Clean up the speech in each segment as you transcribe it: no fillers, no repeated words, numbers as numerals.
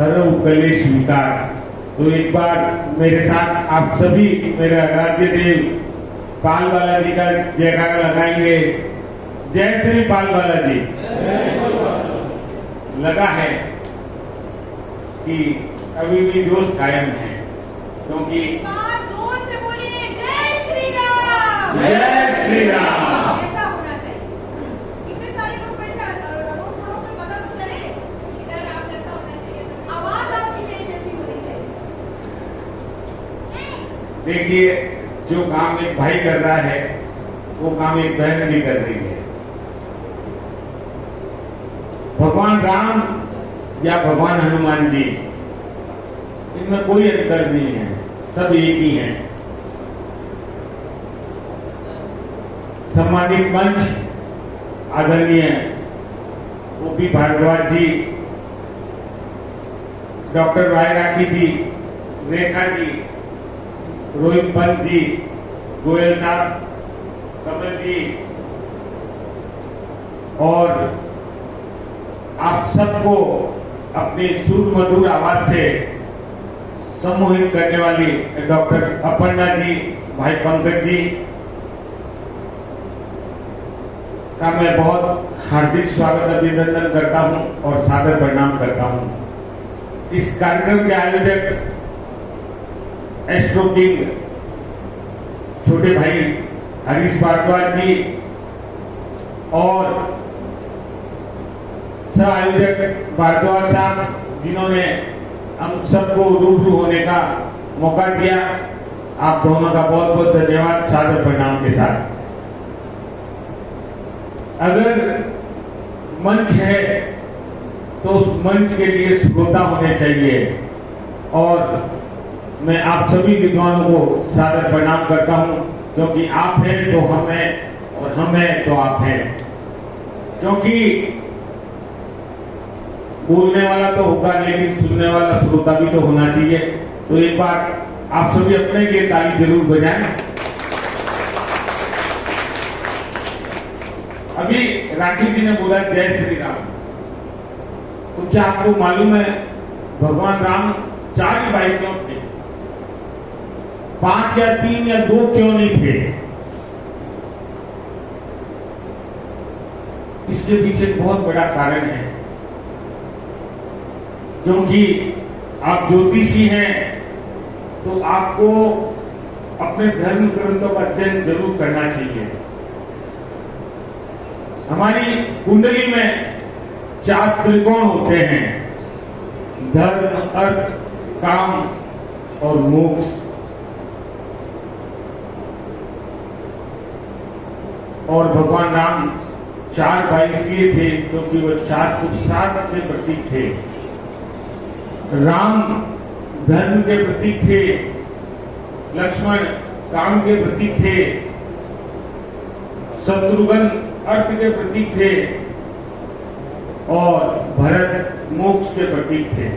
सर्व कलेश विकार। तो एक बार मेरे साथ आप सभी मेरे आराध्य देव पाल बालाजी का जयकारा लगाएंगे। जय श्री पाल बालाजी। लगा है कि अभी भी जोश कायम है, क्योंकि जोर से बोलिए जय श्री राम। जय श्री राम। ऐसा होना चाहिए। कितने सारे लोग बैठे रोज पड़ोस में, पता तो चले इधर आप जैसा होना चाहिए, आवाज आपकी मेरी जैसी होनी चाहिए। देखिए, जो काम एक भाई कर रहा है वो काम एक बहन भी कर रही है। भगवान राम या भगवान हनुमान जी, इनमें कोई अंतर नहीं है, सब एक ही हैं। सम्मानित मंच आदरणीय ओपी भारद्वाज जी, डॉक्टर राय राठी जी, रेखा जी, रोहित पंत जी, गोयल साहब, कमल जी, और आप सबको अपनी सुर मधुर आवाज से सम्मोहित करने वाली डॉक्टर अपर्णा जी, भाई पंकज जी का मैं बहुत हार्दिक स्वागत अभिनंदन करता हूं और सादर प्रणाम करता हूं। इस कार्यक्रम के आयोजक एस्ट्रो किंग छोटे भाई हरीश भारद्वाज जी और सह आयोजक भारद्वाज साहब, जिन्होंने हम सबको रूबरू होने का मौका दिया, आप दोनों का बहुत बहुत धन्यवाद सादर प्रणाम के साथ। अगर मंच है तो उस मंच के लिए श्रोता होने चाहिए, और मैं आप सभी विद्वानों को सादर प्रणाम करता हूं, क्योंकि आप हैं तो हम हैं और हम हैं तो आप हैं। क्योंकि बोलने वाला तो होगा, लेकिन सुनने वाला श्रोता भी तो होना चाहिए। तो एक बार आप सभी अपने लिए ताली जरूर बजाएं। अभी राठी जी ने बोला जय श्री राम, तो क्या आपको मालूम है भगवान राम 4 ही भाई क्यों थे? 5 या 3 या 2 क्यों नहीं थे? इसके पीछे बहुत बड़ा कारण है। क्योंकि आप ज्योतिषी हैं तो आपको अपने धर्म ग्रंथों का अध्ययन जरूर करना चाहिए। हमारी कुंडली में 4 त्रिकोण होते हैं: धर्म, अर्थ, काम और मोक्ष। और भगवान राम 4 भाई इसलिए थे क्योंकि वो 4 पुरुषार्थ के प्रतीक थे। राम धर्म के प्रतीक थे, लक्ष्मण काम के प्रतीक थे, शत्रुघ्न अर्थ के प्रतीक थे और भरत मोक्ष के प्रतीक थे।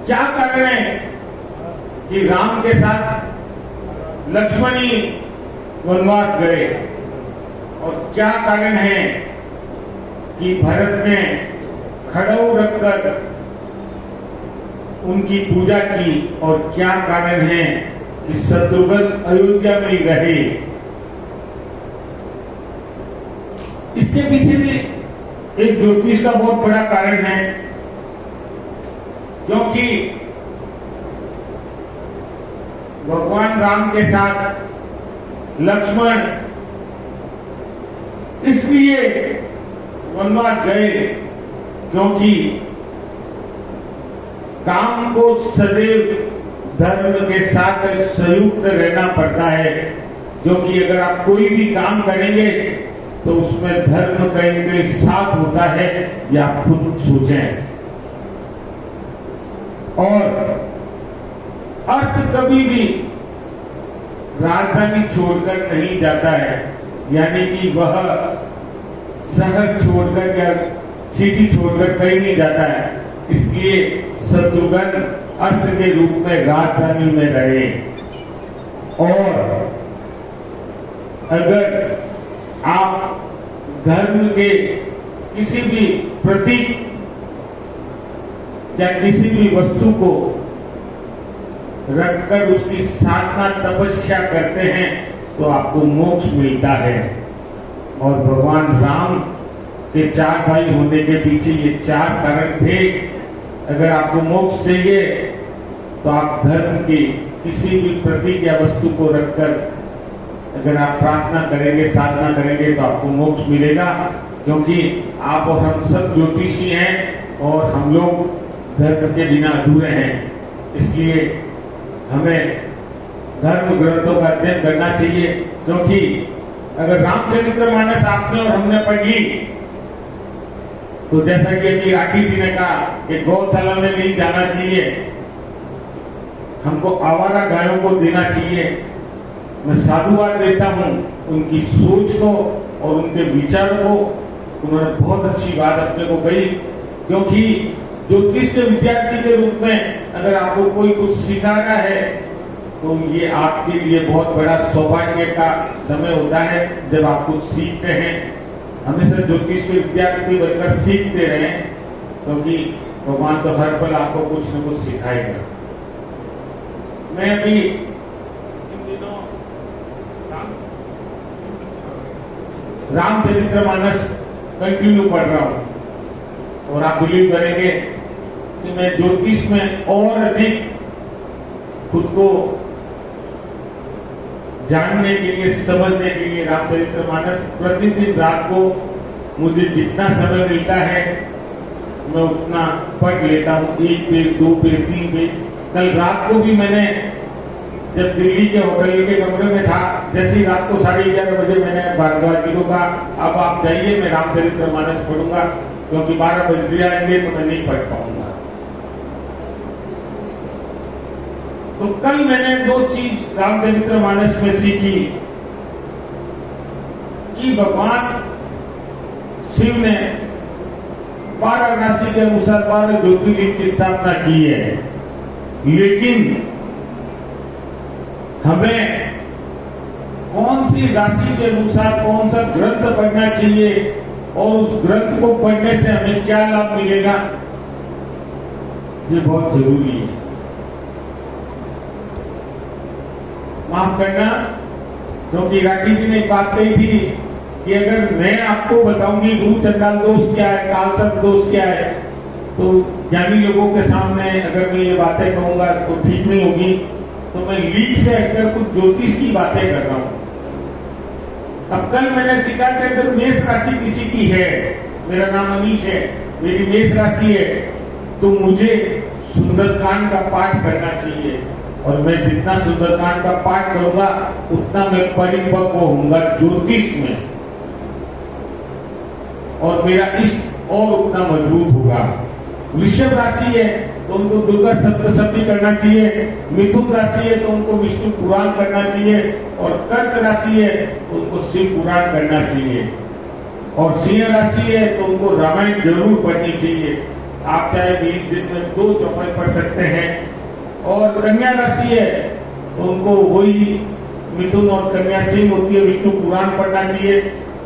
क्या कारण है कि राम के साथ लक्ष्मण ही वनवास गए, और क्या कारण है कि भरत ने खड़ाऊ रखकर उनकी पूजा की, और क्या कारण है कि शत्रुघ्न अयोध्या में रहे? इसके पीछे भी एक ज्योतिष का बहुत बड़ा कारण है, क्योंकि भगवान राम के साथ लक्ष्मण इसलिए वनवास गए क्योंकि काम को सदैव धर्म के साथ संयुक्त रहना पड़ता है। क्योंकि अगर आप कोई भी काम करेंगे तो उसमें धर्म कहीं कहीं साथ होता है, या आप खुद सोचें। और अर्थ कभी भी राजधानी छोड़कर नहीं जाता है, यानी कि वह शहर छोड़कर या सिटी छोड़कर कहीं नहीं जाता है। इसलिए शत्रुघ्न अर्थ के रूप में राजधानी में रहे। और अगर आप धर्म के किसी भी प्रतीक क्या किसी भी वस्तु को रखकर उसकी साधना तपस्या करते हैं तो आपको मोक्ष मिलता है। और भगवान राम के 4 भाई होने के पीछे ये 4 कारण थे। अगर आपको मोक्ष चाहिए तो आप धर्म की किसी भी प्रतीक या वस्तु को रखकर अगर आप प्रार्थना करेंगे, साधना करेंगे तो आपको मोक्ष मिलेगा। क्योंकि आप और हम सब ज्योतिषी हैं और हम लोग धर्म के बिना अधूरे हैं। इसलिए हमें धर्म ग्रंथों का अध्ययन करना चाहिए। क्योंकि अगर रामचरितमानस आपने और हमने पढ़ी तो जैसा कि अभी राखी जी ने कहा कि गौशाला में नहीं जाना चाहिए, हमको आवारा गायों को देना चाहिए। मैं साधुवाद देता हूं उनकी सोच को और उनके विचारों को। उन्होंने बहुत अच्छी बात अपने को कही। क्योंकि ज्योतिष के विद्यार्थी के रूप में अगर आपको कोई कुछ सिखा रहा है तो ये आपके लिए बहुत बड़ा सौभाग्य का समय होता है जब आप कुछ सीखते हैं। हमेशा ज्योतिष के विद्यार्थी बनकर सीखते रहें, क्योंकि भगवान तो हर पल आपको कुछ न कुछ सिखाएगा। मैं अभी इन दिनों रामचरितमानस कंटिन्यू पढ़ रहा हूं और आप बिलीव करेंगे कि मैं ज्योतिष में और अधिक खुद को जानने के लिए, समझने के लिए रामचरितमानस प्रतिदिन रात को मुझे जितना समय मिलता है मैं उतना पढ़ लेता हूँ। 1 पेज, 2 पेज, 3 पेज। कल रात को भी मैंने जब दिल्ली के होटल के कमरे में था, जैसे ही रात को 11:30 बजे मैंने भारद्वाज जी को कहा अब आप जाइए, मैं रामचरितमानस पढ़ूंगा, क्योंकि 12 बज जाएंगे तो मैं नहीं पढ़ पाऊंगा। तो कल मैंने 2 चीज रामचरितमानस में सीखी कि भगवान शिव ने 12 राशि के अनुसार 12 ज्योतिर्लिंग की स्थापना की है। लेकिन हमें कौन सी राशि के अनुसार कौन सा ग्रंथ पढ़ना चाहिए और उस ग्रंथ को पढ़ने से हमें क्या लाभ मिलेगा, ये बहुत जरूरी है। माफ करना, क्योंकि राखी जी ने एक बात कही थी कि अगर मैं आपको बताऊंगी रूप चंडाल दोष क्या है, कालसर्प दोष क्या है, तो ज्ञानी लोगों के सामने अगर मैं ये बातें कहूंगा तो ठीक नहीं होगी। तो मैं लीक से हटकर कुछ ज्योतिष की बातें कर रहा हूं। अब कल मैंने सीखा कि अगर मेष राशि किसी की है, मेरा नाम अनीश है, मेरी मेष राशि है, तो मुझे सुंदरकांड का पाठ करना चाहिए। और मैं जितना सुंदरकांड का पाठ करूंगा उतना मैं परिपक्व होऊंगा ज्योतिष में, और मेरा इष्ट और उतना मजबूत होगा। वृषभ राशि है तो उनको दुर्गा सप्तशती करना चाहिए। मिथुन राशि है तो उनको विष्णु पुराण करना चाहिए। और कर्क राशि है तो उनको शिव पुराण करना चाहिए। और सिंह राशि है तो उनको रामायण जरूर पढ़नी चाहिए। आप चाहे 20 दिन में 2 चौपाई पढ़ सकते हैं। और कन्या राशि है तो उनको वही मिथुन और कन्या सिंह होती है, विष्णु पुराण पढ़ना चाहिए।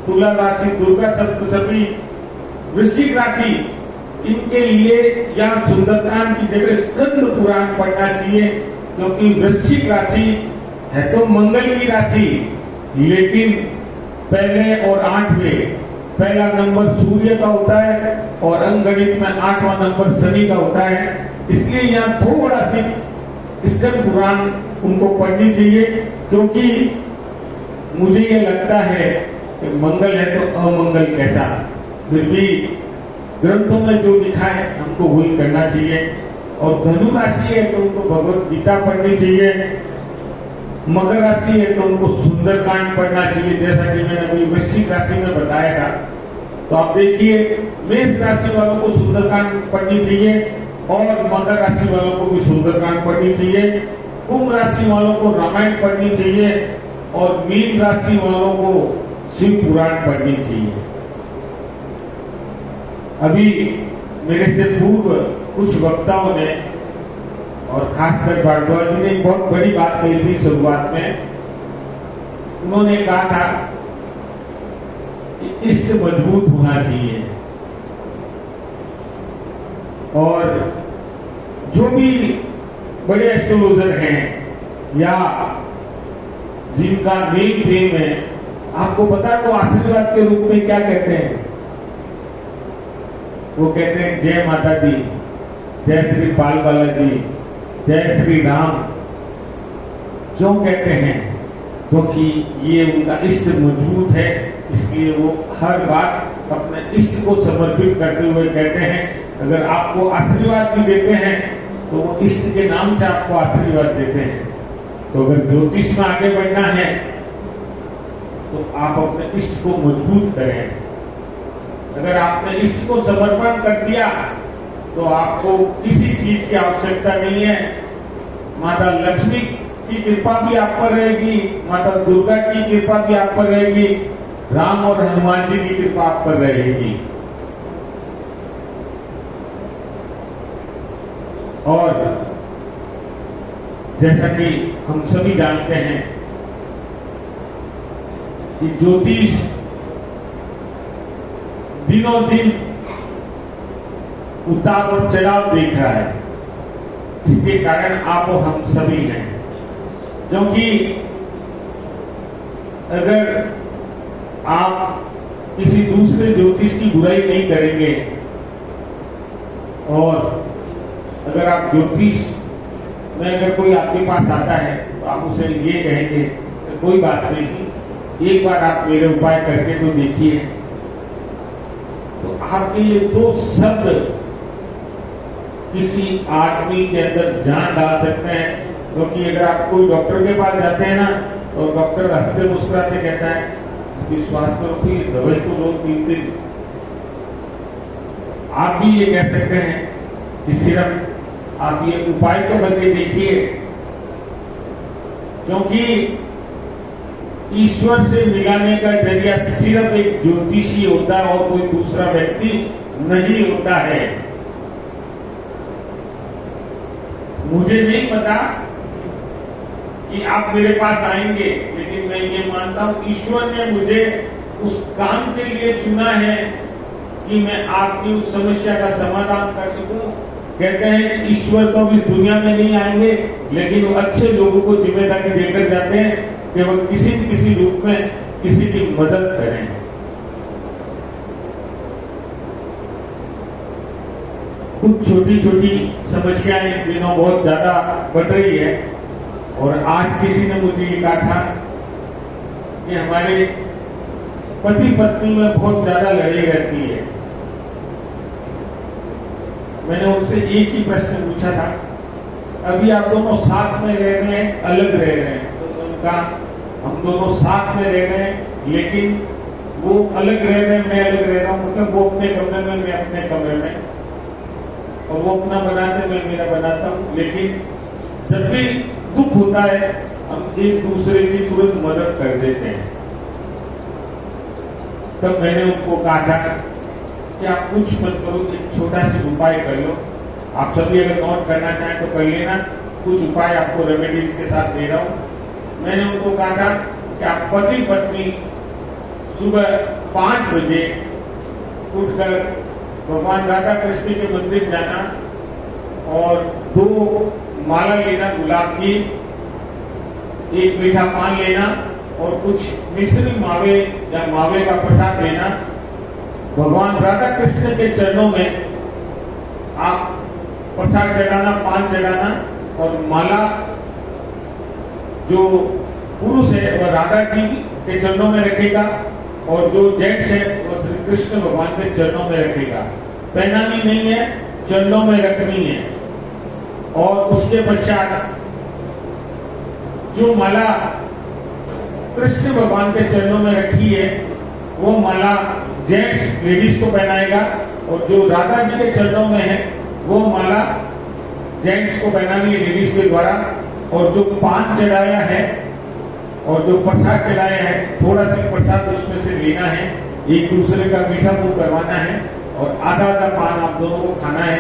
तुला राशि दुर्गा सप्तशती। वृश्चिक राशि, इनके लिए यहाँ सुंदरकांड की जगह स्कंद पुराण पढ़ना चाहिए, क्योंकि वृश्चिक राशि है तो मंगल की राशि, लेकिन पहले और 8वें, पहला नंबर सूर्य का होता है और अंकगणित में 8वां नंबर शनि का होता है। इसलिए यहाँ थोड़ा सी स्कंद पुराण उनको पढ़नी चाहिए, क्योंकि मुझे ये लगता है कि मंगल है तो अमंगल कैसा, फिर भी ग्रंथों में जो लिखा है हमको वही करना चाहिए। और धनु राशि है तो उनको भगवत गीता पढ़नी चाहिए। मकर राशि है तो उनको सुंदरकांड पढ़ना चाहिए, जैसा कि मैंने अभी वृश्चिक राशि में बताया था। तो आप देखिए, मेष राशि वालों को सुंदरकांड पढ़नी चाहिए और मकर राशि वालों को भी सुंदरकांड पढ़नी चाहिए। कुंभ राशि वालों को रामायण पढ़नी चाहिए और मीन राशि वालों को शिव पुराण पढ़नी चाहिए। अभी मेरे से पूर्व कुछ वक्ताओं ने और खासकर भारद्वाज जी ने एक बहुत बड़ी बात कही थी शुरुआत में। उन्होंने कहा था कि इष्ट मजबूत होना चाहिए और जो भी बड़े एस्ट्रोलॉजर हैं या जिनका मेन फेम है, आपको पता है वो आशीर्वाद के रूप में क्या कहते हैं? वो कहते हैं जय माता दी, जय श्री बाल बालाजी, जय श्री राम। क्यों कहते हैं? क्योंकि ये उनका इष्ट मजबूत है, इसलिए वो हर बार अपने इष्ट को समर्पित करते हुए कहते हैं। अगर आपको आशीर्वाद भी देते हैं तो वो इष्ट के नाम से आपको आशीर्वाद देते हैं। तो अगर ज्योतिष में आगे बढ़ना है तो आप अपने इष्ट को मजबूत करें। अगर आपने इष्ट को समर्पण कर दिया तो आपको किसी चीज की आवश्यकता नहीं है। माता लक्ष्मी की कृपा भी आप पर रहेगी, माता दुर्गा की कृपा भी आप पर रहेगी, राम और हनुमान जी की कृपा आप पर रहेगी। और जैसा कि हम सभी जानते हैं कि ज्योतिष दिनों दिन उतार और चढ़ाव देख रहा है। इसके कारण आप और हम सभी हैं, क्योंकि अगर आप किसी दूसरे ज्योतिष की बुराई नहीं करेंगे और अगर आप ज्योतिष में अगर कोई आपके पास आता है तो आप उसे ये कहेंगे कि कोई बात नहीं, एक बार आप मेरे उपाय करके तो देखिए, तो आपके ये दो शब्द किसी आदमी के अंदर जान डाल सकते हैं। क्योंकि अगर आप कोई डॉक्टर के पास जाते हैं ना तो डॉक्टर हंसते मुस्कुराते कहता है विश्वास करो कि दवाई तो लो 3 दिन। आप भी ये कह सकते हैं कि सिर्फ आप ये उपाय तो करके देखिए, क्योंकि ईश्वर से मिलाने का जरिया सिर्फ एक ज्योतिषी होता है और कोई दूसरा व्यक्ति नहीं होता है। मुझे नहीं पता कि आप मेरे पास आएंगे, लेकिन मैं ये मानता हूं ईश्वर ने मुझे उस काम के लिए चुना है कि मैं आपकी उस समस्या का समाधान कर सकूं। कहते हैं कि ईश्वर तो अब इस दुनिया में नहीं आएंगे, लेकिन वो अच्छे लोगों को जिम्मेदारी देकर जाते हैं कि वो किसी न किसी रूप में किसी की मदद करें। कुछ छोटी छोटी समस्याएं इन दिनों बहुत ज्यादा बढ़ रही है और आज किसी ने मुझे ये कहा था कि हमारे पति पत्नी में बहुत ज्यादा लड़ाई रहती है। मैंने उनसे एक ही प्रश्न पूछा था, अभी आप दोनों साथ में रह रहे हैं, अलग रह रहे हैं? तो उनका हम दोनों साथ में रह रहे हैं, लेकिन वो अलग रह रहे हैं, मैं अलग रह रहा हूँ। मतलब वो अपने कमरे में, मैं अपने कमरे में, और वो अपना बनाते, मैं मेरा बनाता हूँ। लेकिन जब भी दुख होता है हम एक दूसरे की तुरंत मदद कर देते हैं। तब मैंने उनको कहा था कि आप कुछ मत करो, एक छोटा सा उपाय कर लो। आप सभी अगर नोट करना चाहें तो कर लेना, कुछ उपाय आपको रेमेडीज के साथ दे रहा हूं। मैंने उनको कहा था कि आप पति पत्नी सुबह 5 बजे उठकर भगवान राधा कृष्ण के मंदिर जाना और 2 माला लेना गुलाब की, 1 मीठा पान लेना और कुछ मिश्री मावे या मावे का प्रसाद लेना। भगवान राधा कृष्ण के चरणों में आप प्रसाद चढ़ाना, पान चढ़ाना और माला जो पुरुष है वह राधा जी के चरणों में रखेगा और जो जेंट्स है वह श्री कृष्ण भगवान के चरणों में रखेगा। पहनानी नहीं है, चरणों में रखनी है। और उसके पश्चात जो माला कृष्ण भगवान के चरणों में रखी है वो माला जेंट्स लेडीज को पहनाएगा और जो राधा जी के चरणों में है वो माला जेंट्स को पहनानी है लेडीज के द्वारा। और जो पान चढ़ाया है और जो प्रसाद चढ़ाया है, थोड़ा सा प्रसाद उसमें से लेना है, एक दूसरे का मीठा मुंह करवाना है और आधा आधा पान आप दोनों को खाना है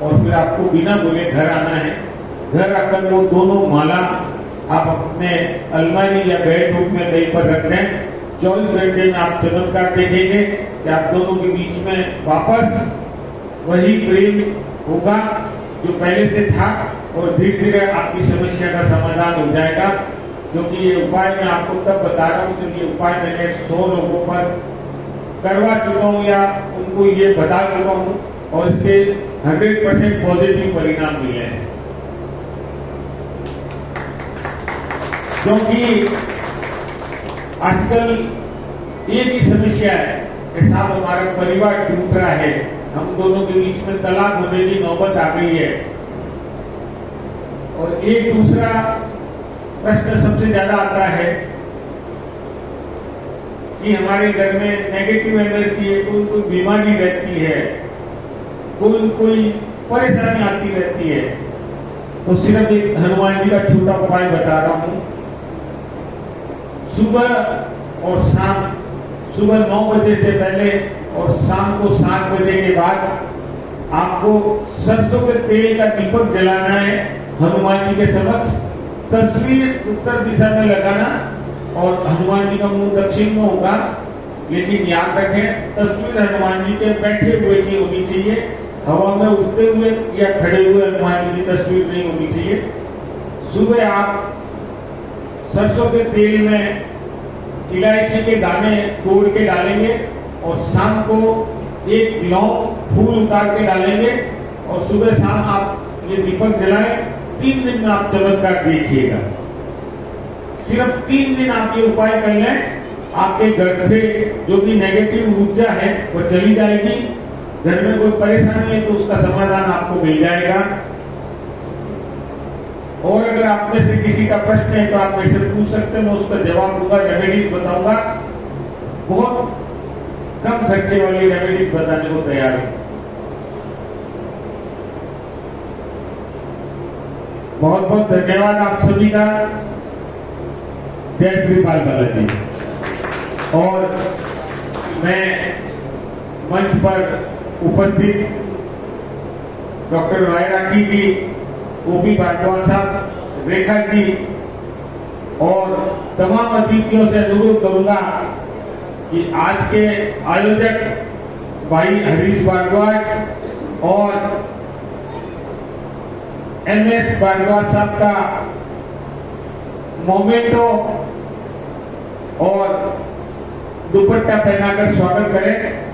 और फिर आपको बिना बोले घर आना है। घर आकर वो दोनों माला आप अपने अलमारी या बेडरूम में कहीं पर रख दें। 24 घंटे में आप चमत्कार देखेंगे कि आप दोनों के बीच में वापस वही प्रेम होगा जो पहले से था और धीरे धीरे आपकी समस्या का समाधान हो जाएगा। क्योंकि ये उपाय मैं आपको तब बता रहा हूँ जब ये उपाय मैंने 100 लोगों पर करवा चुका हूँ या उनको ये बता चुका हूँ और इसके 100% पॉजिटिव परिणाम मिले हैं। क्योंकि आजकल एक ही समस्या है कि साहब हमारा परिवार टूट रहा है, हम दोनों के बीच में तलाक होने की नौबत आ गई है। और एक दूसरा प्रश्न सबसे ज्यादा आता है कि हमारे घर में नेगेटिव एनर्जी है, कोई बीमारी रहती है, कोई परेशानी आती रहती है। तो सिर्फ एक हनुमान जी का छोटा उपाय बता रहा हूं। सुबह और शाम, सुबह 9 बजे से पहले और शाम को 7 बजे के बाद आपको सरसों के तेल का दीपक जलाना है हनुमान जी के समक्ष। तस्वीर उत्तर दिशा में लगाना और हनुमान जी का मुंह दक्षिण में होगा, लेकिन याद रखें तस्वीर हनुमान जी के बैठे हुए की होनी चाहिए, हवा में उड़ते हुए या खड़े हुए हनुमान जी की तस्वीर नहीं होनी चाहिए। सुबह आप सरसों के तेल में इलायची के दाने तोड़ के डालेंगे और शाम को एक लौंग फूल उतार के डालेंगे और सुबह शाम आप ये दीपक जलाएं। 3 दिन में आप चमत्कार देखिएगा। सिर्फ 3 दिन आप ये उपाय कर लें, आपके घर से जो भी नेगेटिव ऊर्जा है वो चली जाएगी। घर में कोई परेशानी है तो उसका समाधान आपको मिल जाएगा। और अगर आप में से किसी का प्रश्न है तो आप मेरे से पूछ सकते हैं, मैं उसका जवाब दूंगा, रेमेडीज बताऊंगा। बहुत कम खर्चे वाली रेमेडीज बताने को तैयार हूं। बहुत बहुत धन्यवाद आप सभी का। जय श्री बाल बालाजी। और मैं मंच पर उपस्थित डॉक्टर राय राठी जी, ओपी भारद्वाज साहब, रेखा जी और तमाम अतिथियों से अनुरोध करूंगा कि आज के आयोजक भाई हरीश भारद्वाज और MS भारद्वाज साहब का मोमेंटो और दुपट्टा पहनाकर स्वागत करें।